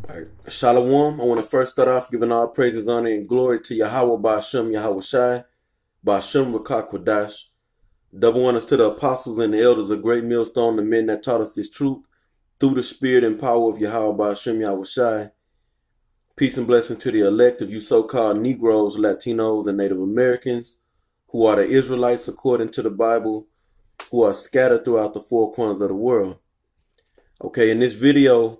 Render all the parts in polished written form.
All right. Shalom. I want to first start off giving all praises, honor, and glory to Yahweh Ba'Shem Yahweh Shai, Ba'Shem Rakak Kwadash. Double honors to the apostles and the elders of Great Millstone, the men that taught us this truth through the spirit and power of Yahweh Ba'Shem Yahweh Shai. Peace and blessing to the elect of you so-called Negroes, Latinos, and Native Americans who are the Israelites according to the Bible, who are scattered throughout the four corners of the world. Okay, in this video,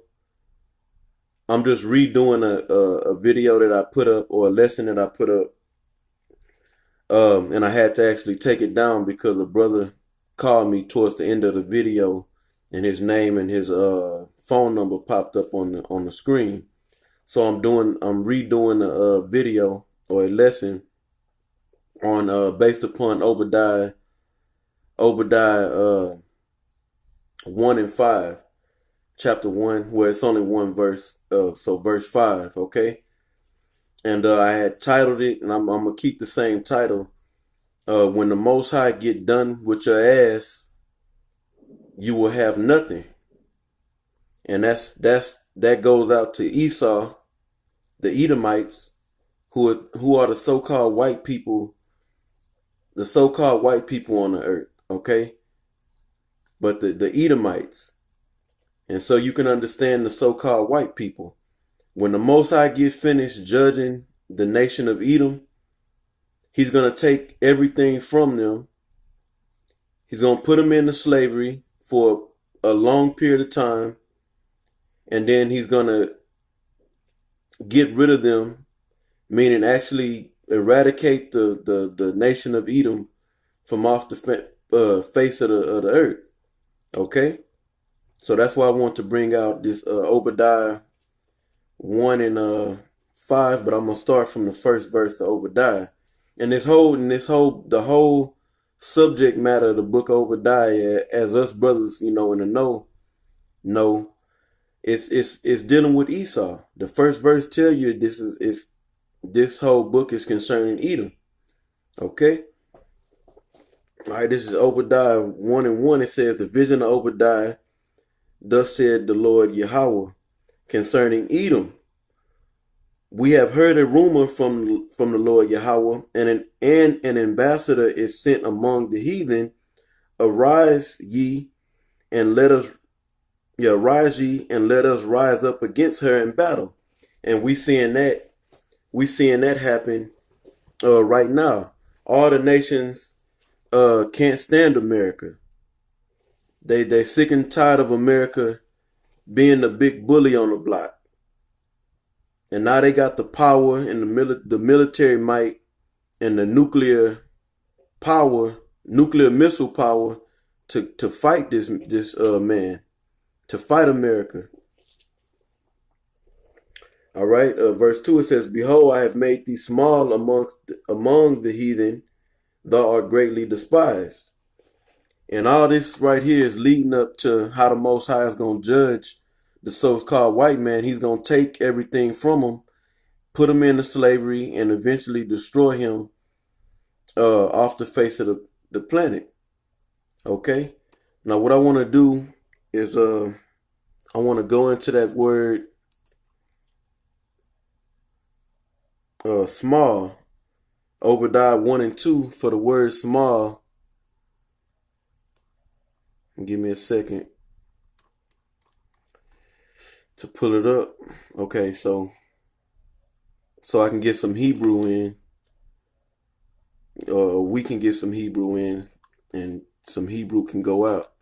I'm just redoing a video that I put up, or a lesson that I put up. And I had to actually take it down because a brother called me towards the end of the video and his name and his phone number popped up on the screen. So I'm redoing a video or a lesson on based upon Obadiah 1 and 5. Chapter 1, where it's only one verse, so verse 5, okay? And I had titled it, and I'm going to keep the same title. When the Most High get done with your ass, you will have nothing. And that goes out to Esau, the Edomites, who are the so-called white people, on the earth, okay? But the Edomites. And so you can understand the so-called white people. When the Most High gets finished judging the nation of Edom, he's going to take everything from them. He's going to put them into slavery for a long period of time. And then he's going to get rid of them, meaning actually eradicate the nation of Edom from off the face of the earth. Okay? So that's why I want to bring out this Obadiah 1 and 5, but I'm gonna start from the first verse of Obadiah. And the whole subject matter of the book of Obadiah, as us brothers, in the know, it's dealing with Esau. The first verse tell you this whole book is concerning Edom. Okay? All right, this is Obadiah 1 and 1. It says, the vision of Obadiah, thus said the Lord Yahweh, concerning Edom. We have heard a rumor from the Lord Yahweh, and an ambassador is sent among the heathen. Arise ye and let us rise up against her in battle. And we seeing that happen right now. All the nations can't stand America. They sick and tired of America being the big bully on the block. And now they got the power and the military might and the nuclear missile power to fight this man, to fight America. All right, verse 2, it says, behold, I have made thee small among the heathen, thou art greatly despised. And all this right here is leading up to how the Most High is going to judge the so-called white man. He's going to take everything from him, put him into slavery, and eventually destroy him off the face of the planet. Okay? Now, what I want to do is I want to go into that word small. Obadiah 1 and 2 for the word small. Give me a second to pull it up. Okay, so I can get some Hebrew in. We can get some Hebrew in, and some Hebrew can go out.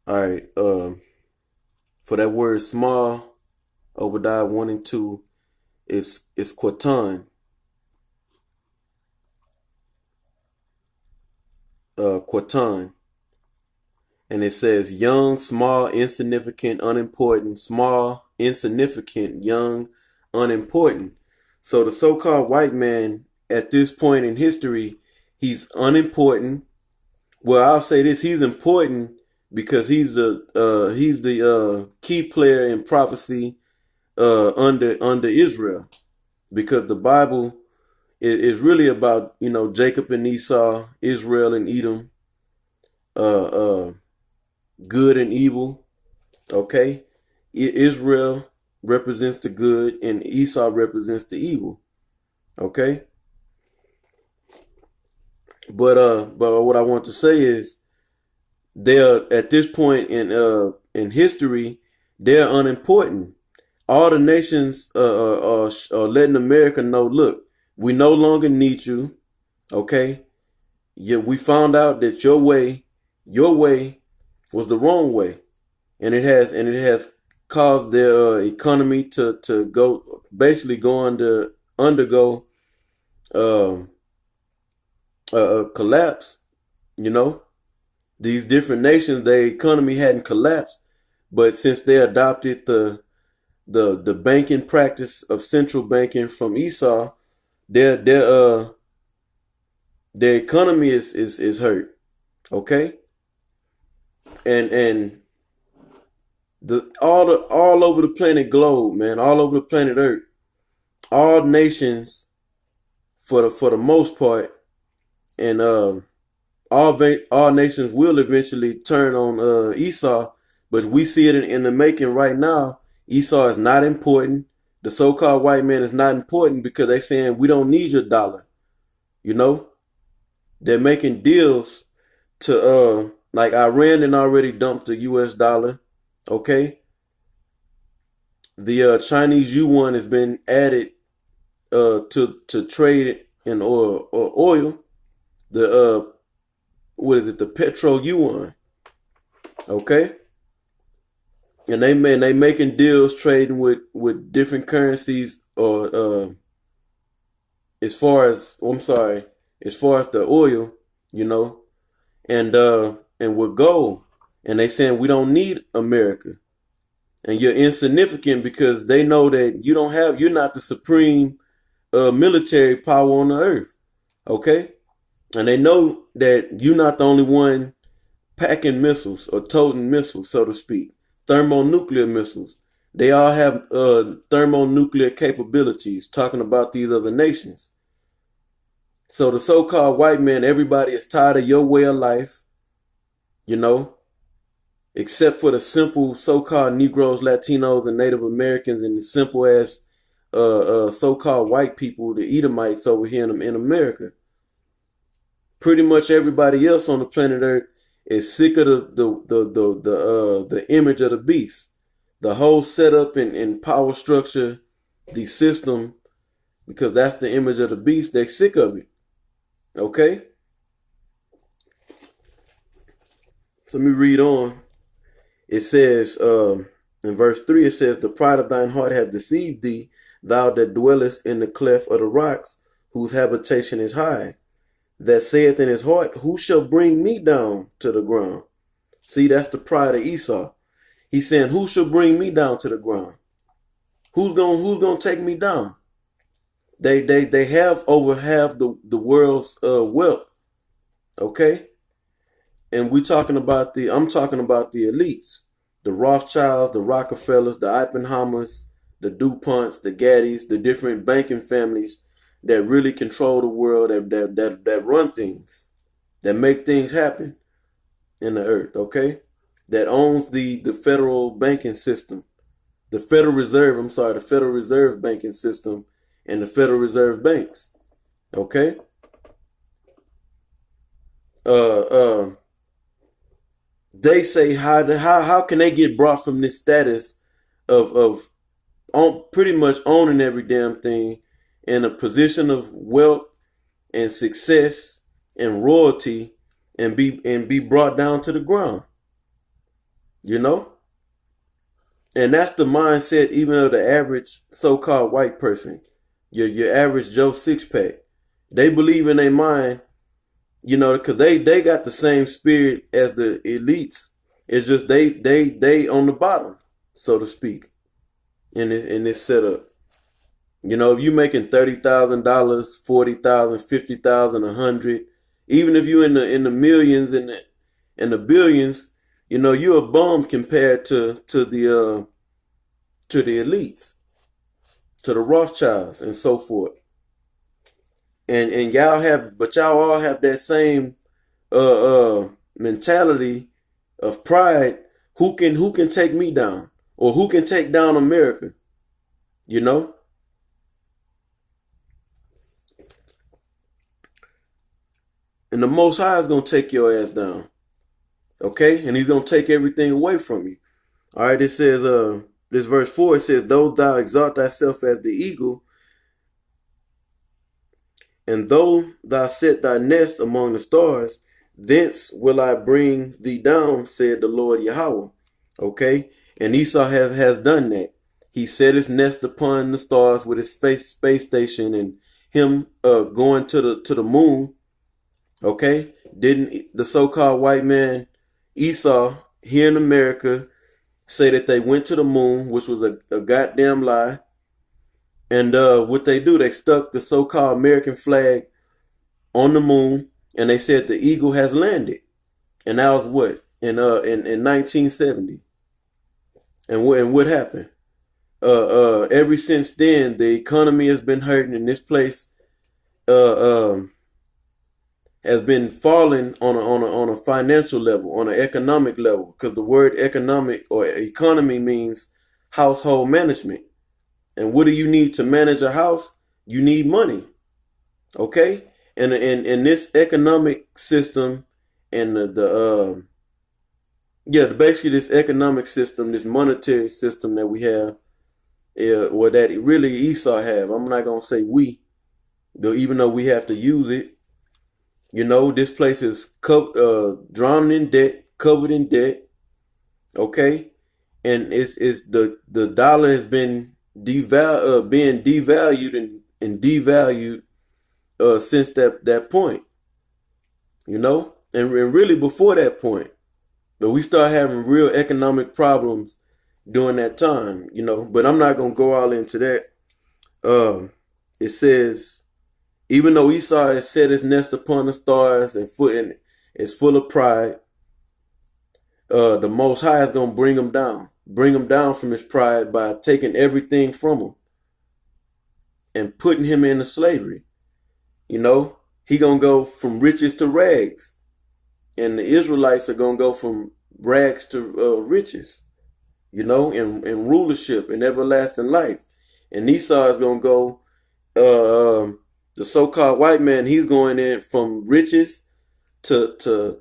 All right. For that word small, Obadiah 1 and 2 is Quatan. Quatan. And it says young, small, insignificant, unimportant, small, insignificant, young, unimportant. So the so-called white man at this point in history, he's unimportant. Well, I'll say this, he's important because he's the key player in prophecy under Israel. Because the Bible is really about, Jacob and Esau, Israel and Edom, good and evil, okay? Israel represents the good and Esau represents the evil. Okay? But what I want to say is they're at this point in history, they're unimportant. All the nations are letting America know, look, we no longer need you. Okay? Yeah, we found out that your way was the wrong way. And it has caused their economy to go basically going to undergo um, a collapse. You know, these different nations, their economy hadn't collapsed, but since they adopted the banking practice of central banking from Esau, their their uh their economy is hurt. Okay, and the all over the planet globe, man, all over the planet Earth, all nations for the most part, and all nations will eventually turn on Esau, but we see it in the making right now. Esau is not important. The so-called white man is not important because they're saying we don't need your dollar. You know, they're making deals to like Iran and already dumped the U.S. dollar. Okay, the Chinese yuan has been added to trade in oil. The what is it? The petro yuan. Okay, and they making deals trading with different currencies or as far as I'm sorry, as far as the oil, you know, and with gold, and they saying we don't need America, and you're insignificant because they know that you're not the supreme military power on the earth. Okay, and they know that you're not the only one packing missiles or toting missiles, so to speak, thermonuclear missiles. They all have thermonuclear capabilities, talking about these other nations. So the so-called white man, everybody is tired of your way of life, you know, except for the simple so-called Negroes, Latinos, and Native Americans, and the simple as so-called white people, the Edomites over here in America. Pretty much everybody else on the planet Earth is sick of the image of the beast, the whole setup and power structure, the system, because that's the image of the beast. They sick of it. Okay, so let me read on. It says in verse 3, it says, the pride of thine heart hath deceived thee, thou that dwellest in the cleft of the rocks, whose habitation is high, that saith in his heart, who shall bring me down to the ground? See, that's the pride of Esau. He's saying, who shall bring me down to the ground? Who's gonna take me down? They have over half the world's wealth. Okay? And I'm talking about the elites. The Rothschilds, the Rockefellers, the Oppenheimers, the DuPonts, the Gaddys, the different banking families that really control the world, that run things, that make things happen in the earth, okay? That owns the federal banking system, the Federal Reserve banking system, and the Federal Reserve banks, okay? They say how can they get brought from this status of pretty much owning every damn thing in a position of wealth and success and royalty and be brought down to the ground, you know? And that's the mindset even of the average so-called white person, your average Joe Sixpack. They believe in their mind, you know, because they got the same spirit as the elites. It's just they on the bottom, so to speak, in this setup. You know, if you making $30,000, $40,000, $50,000, $100,000, even if you in the millions and the billions, you know, you're a bum compared to the elites, to the Rothschilds and so forth. And y'all all have that same mentality of pride. Who can take me down, or who can take down America? You know? And the Most High is going to take your ass down. Okay? And he's going to take everything away from you. All right, it says, this verse 4, it says, though thou exalt thyself as the eagle, and though thou set thy nest among the stars, thence will I bring thee down, said the Lord Yahweh. Okay? And Esau has done that. He set his nest upon the stars with his space station, and him going to the moon. Okay? Didn't the so-called white man Esau here in America say that they went to the moon, which was a goddamn lie? And what they do, they stuck the so-called American flag on the moon, and they said the eagle has landed. And that was what? In 1970. And what happened? Ever since then, the economy has been hurting, and this place has been falling on a financial level, on an economic level, because the word economic or economy means household management. And what do you need to manage a house? You need money. Okay? And this economic system and basically this economic system, this monetary system that we have, or that really Esau have. I'm not gonna say we, though, even though we have to use it. You know, this place is drowned in debt, covered in debt. Okay, and it's the dollar has been being devalued and devalued since that point. You know, and really before that point, but we start having real economic problems during that time. You know, but I'm not gonna go all into that. It says, even though Esau has set his nest upon the stars and is full of pride, the Most High is going to bring him down from his pride by taking everything from him and putting him into slavery. You know, he going to go from riches to rags, and the Israelites are going to go from rags to riches, you know, and rulership and everlasting life. And Esau is going to go, the so-called white man, he's going in from riches to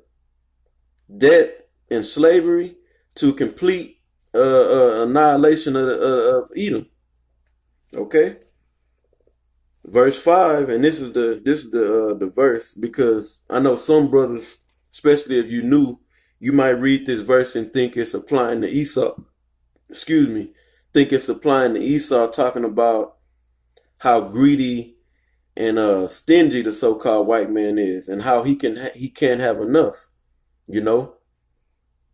debt and slavery to complete annihilation of Edom. Okay, verse 5, and this is the verse, because I know some brothers, especially if you new, you might read this verse and think it's applying to Esau. Think it's applying to Esau, talking about how greedy and stingy the so-called white man is, and how he can't have enough, you know.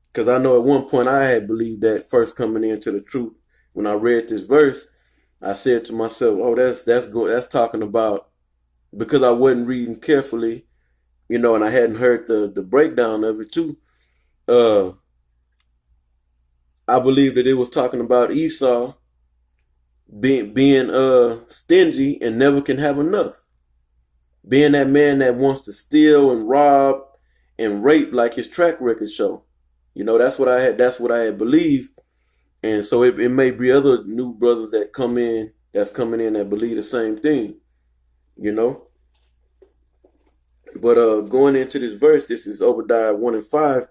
Because I know at one point I had believed that, first coming into the truth. When I read this verse, I said to myself, "Oh, that's talking about," because I wasn't reading carefully, you know, and I hadn't heard the breakdown of it too. I believe that it was talking about Esau being stingy and never can have enough. Being that man that wants to steal and rob and rape like his track record show. You know, that's what I had believed. And so it may be other new brothers that's coming in that believe the same thing, you know. But going into this verse, this is Obadiah 1 and 5.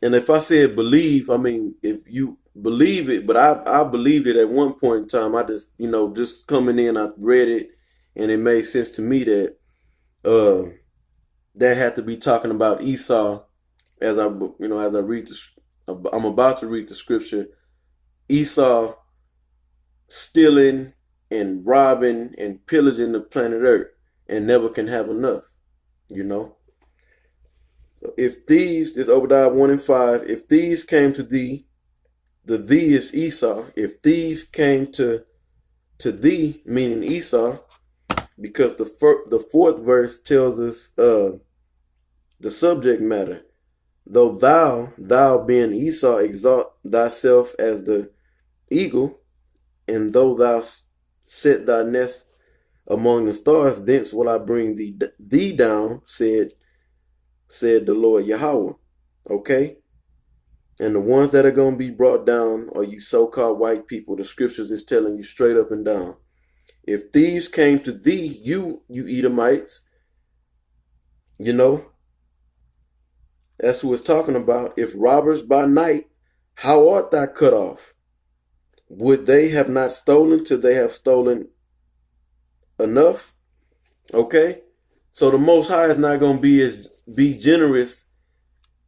And if I said believe, I mean, if you believe it, but I believed it at one point in time. I just, you know, just coming in, I read it, and it made sense to me that that had to be talking about Esau. As I read this, I'm about to read the scripture. Esau stealing and robbing and pillaging the planet Earth and never can have enough, you know. If thieves, this Obadiah 1 and 5, if thieves came to thee, the thee is Esau. If thieves came to thee, meaning Esau, because the fourth verse tells us the subject matter. Though thou being Esau, exalt thyself as the eagle, and though thou set thy nest among the stars, thence will I bring thee down, said the Lord Yahweh. Okay? And the ones that are going to be brought down are you so-called white people. The scriptures is telling you straight up and down. If thieves came to thee, you Edomites, you know, that's who it's talking about. If robbers by night, how art thou cut off? Would they have not stolen till they have stolen enough? Okay? So the Most High is not going to be generous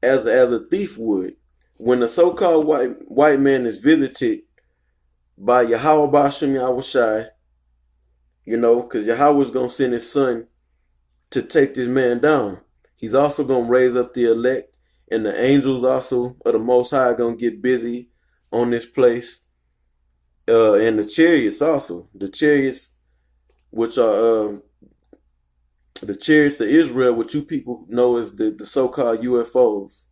as a thief would. When the so-called white man is visited by Yahweh Ba'ashem Yahushai, you know, because Yahweh is going to send his son to take this man down. He's also going to raise up the elect, and the angels also of the Most High are going to get busy on this place. And the chariots also. The chariots, which are the chariots of Israel, which you people know as the so-called UFOs.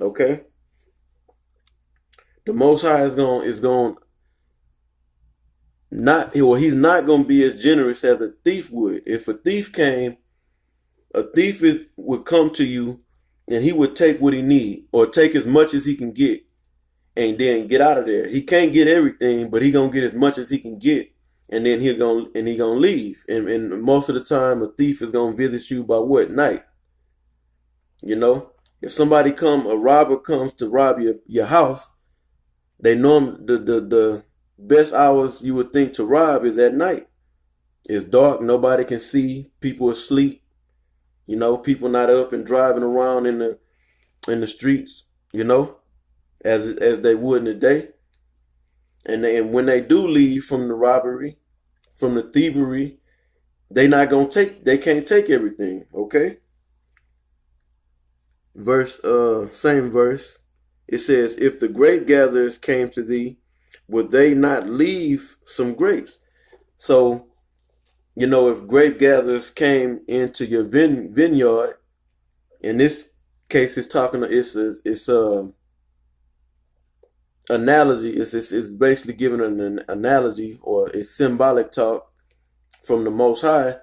Okay? The Most High is going not, well, he's not going to be as generous as a thief would. If a thief came, a thief would come to you and he would take what he need or take as much as he can get and then get out of there. He can't get everything, but he going to get as much as he can get, and then he going to leave. And most of the time a thief is going to visit you by what? Night. You know, if a robber comes to rob your house, they know the best hours you would think to rob is at night. It's dark, nobody can see, people are asleep, you know, people not up and driving around in the streets, you know, as they would in the day. And when they do leave from the robbery, from the thievery, they can't take everything, okay? Same verse. It says, if the grape gatherers came to thee, would they not leave some grapes? So, you know, if grape gatherers came into your vineyard, in this case, it's analogy. It's basically giving an analogy, or it's symbolic talk from the Most High.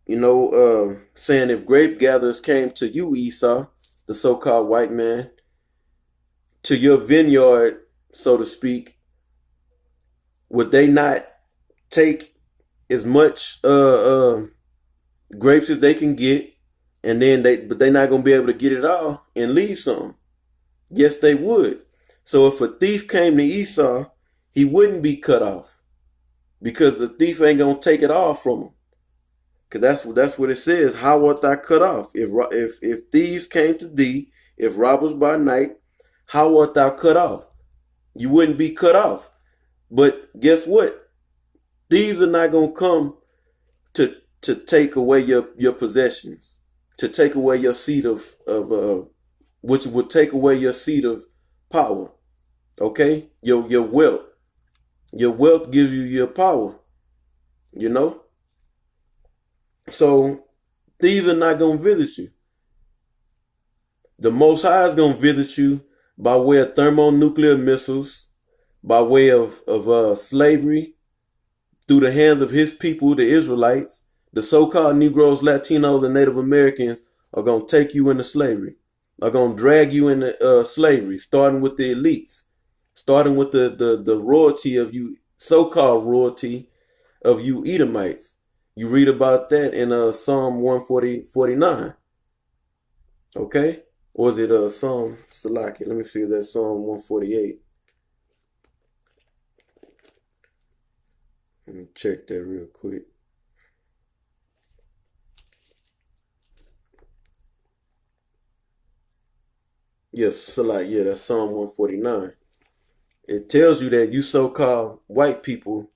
You know, saying if grape gatherers came to you, Esau, the so-called white man, to your vineyard, so to speak, would they not take as much grapes as they can get, and then they're not gonna be able to get it all and leave some? Yes, they would. So if a thief came to Esau, he wouldn't be cut off, because the thief ain't gonna take it all from him. Because that's what it says. How art thou cut off? If thieves came to thee, if robbers by night, how art thou cut off? You wouldn't be cut off. But guess what? Thieves are not going to come to take away your possessions, to take away your seat of which would take away your seat of power. Okay? Your wealth. Your wealth gives you your power. You know? So thieves are not going to visit you. The Most High is going to visit you by way of thermonuclear missiles, by way of slavery, through the hands of his people, the Israelites. The so-called Negroes, Latinos, and Native Americans are going to take you into slavery, are going to drag you into slavery, starting with the elites, starting with the royalty of you, so-called royalty of you Edomites. You read about that in Psalm 149. Okay? Or is it Psalm Salaki? Let me see if that's Psalm 148. Let me check that real quick. Yes, Salaki, yeah, that's Psalm 149. It tells you that you so-called white people,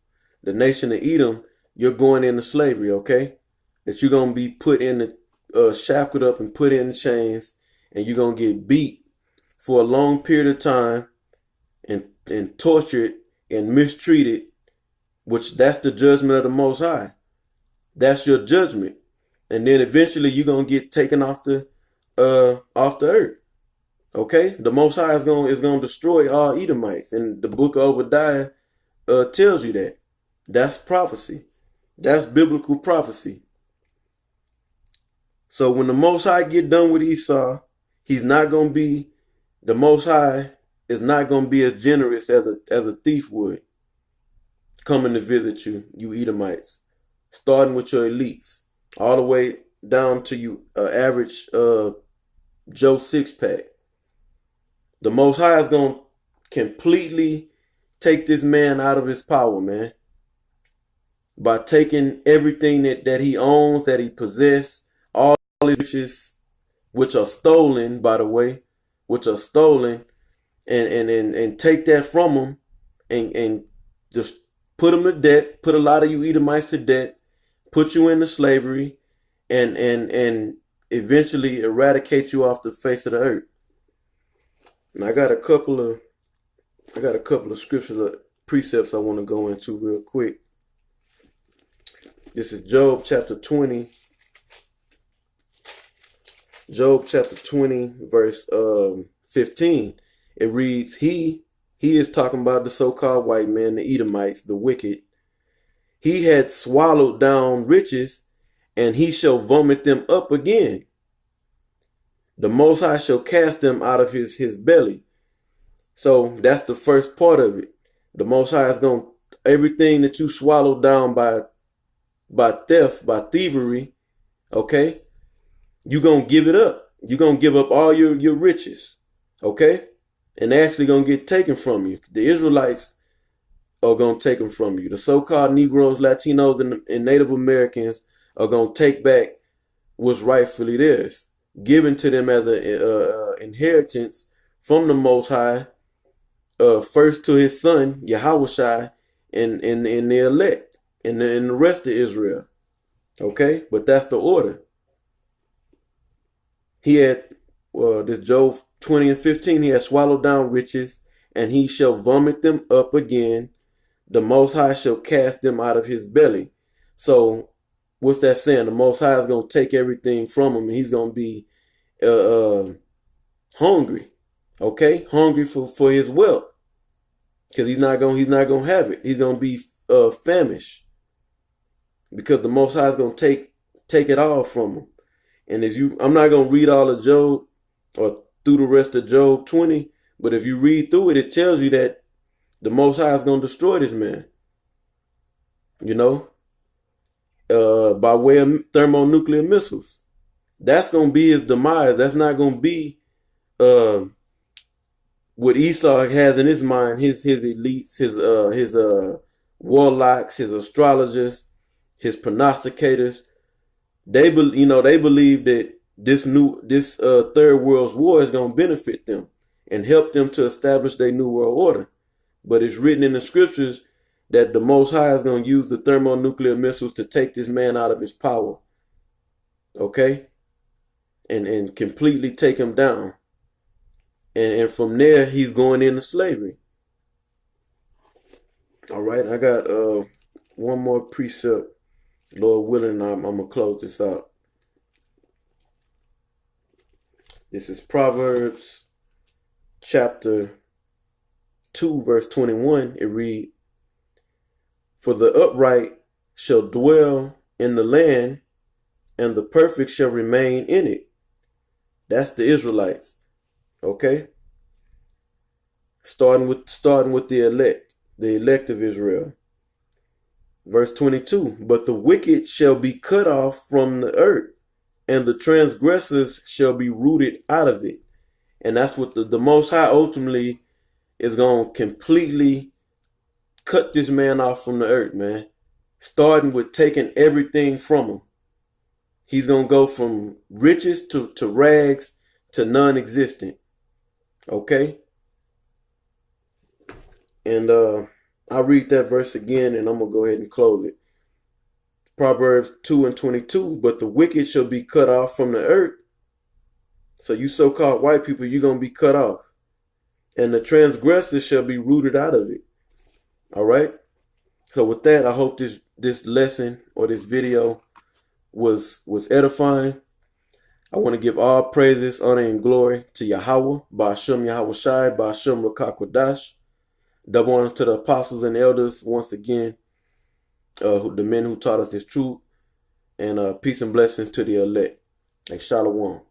the nation of Edom, you're going into slavery, okay? That you're going to be put in the, shackled up and put in chains, and you're going to get beat for a long period of time and tortured and mistreated, which that's the judgment of the Most High. That's your judgment. And then eventually you're going to get taken off the earth. Okay? The Most High is going to destroy all Edomites. And the book of Obadiah tells you that. That's prophecy. That's biblical prophecy. So when the Most High get done with Esau, he's not going to be the Most High is not going to be as generous as a thief would coming to visit you, you Edomites, starting with your elites, all the way down to you average Joe Six-Pack. The Most High is going to completely take this man out of his power, man, by taking everything that he owns, that he possesses, all his riches, which are stolen, by the way, and take that from him and just put him to debt, put a lot of you Edomites to debt, put you into slavery, and eventually eradicate you off the face of the earth. And I got a couple of scriptures, precepts I want to go into real quick. This is Job chapter 20. Job chapter 20, verse 15. It reads, He is talking about the so-called white man, the Edomites, the wicked. He had swallowed down riches, and he shall vomit them up again. The Most High shall cast them out of his belly. So that's the first part of it. The Most High is going to, everything that you swallowed down by theft, by thievery, okay, you're going to give it up. You're going to give up all your riches, okay? And they're actually going to get taken from you. The Israelites are going to take them from you. The so-called Negroes, Latinos, and Native Americans are going to take back what's rightfully theirs, given to them as an inheritance from the Most High, first to his son, Yahushua, and the elect, and the rest of Israel. Okay? But that's the order. He had, this Job 20 and 15, he had swallowed down riches, and he shall vomit them up again. The Most High shall cast them out of his belly. So, what's that saying? The Most High is going to take everything from him, and he's going to be hungry. Okay? Hungry for his wealth. Because he's not going to have it. He's going to be famished. Because the Most High is going to take it all from him. And I'm not going to read all of Job or through the rest of Job 20, but if you read through it, it tells you that the Most High is going to destroy this man. You know, by way of thermonuclear missiles. That's going to be his demise. That's not going to be what Esau has in his mind, his elites, his warlocks, his astrologers, his prognosticators. They believe that this third world war is going to benefit them and help them to establish their new world order. But it's written in the scriptures that the Most High is going to use the thermonuclear missiles to take this man out of his power. Okay? And completely take him down. And from there, he's going into slavery. All right, I got one more precept. Lord willing, I'm going to close this out. This is Proverbs chapter 2, verse 21. It reads, For the upright shall dwell in the land, and the perfect shall remain in it. That's the Israelites. Okay? Starting with the elect of Israel. Verse 22, But the wicked shall be cut off from the earth, and the transgressors shall be rooted out of it. And that's what the Most High ultimately is going to completely cut this man off from the earth, man. Starting with taking everything from him. He's going to go from riches to rags to non-existent. Okay? And I'll read that verse again, and I'm going to go ahead and close it. Proverbs 2 and 22, But the wicked shall be cut off from the earth. So you so-called white people, you're going to be cut off. And the transgressors shall be rooted out of it. All right? So with that, I hope this lesson or this video was edifying. I want to give all praises, honor, and glory to Yahweh, Ba'ashem Yahushai, Ba'ashem Rakakwadash. Double honors to the apostles and elders once again, the men who taught us this truth, and peace and blessings to the elect. Like Shalom.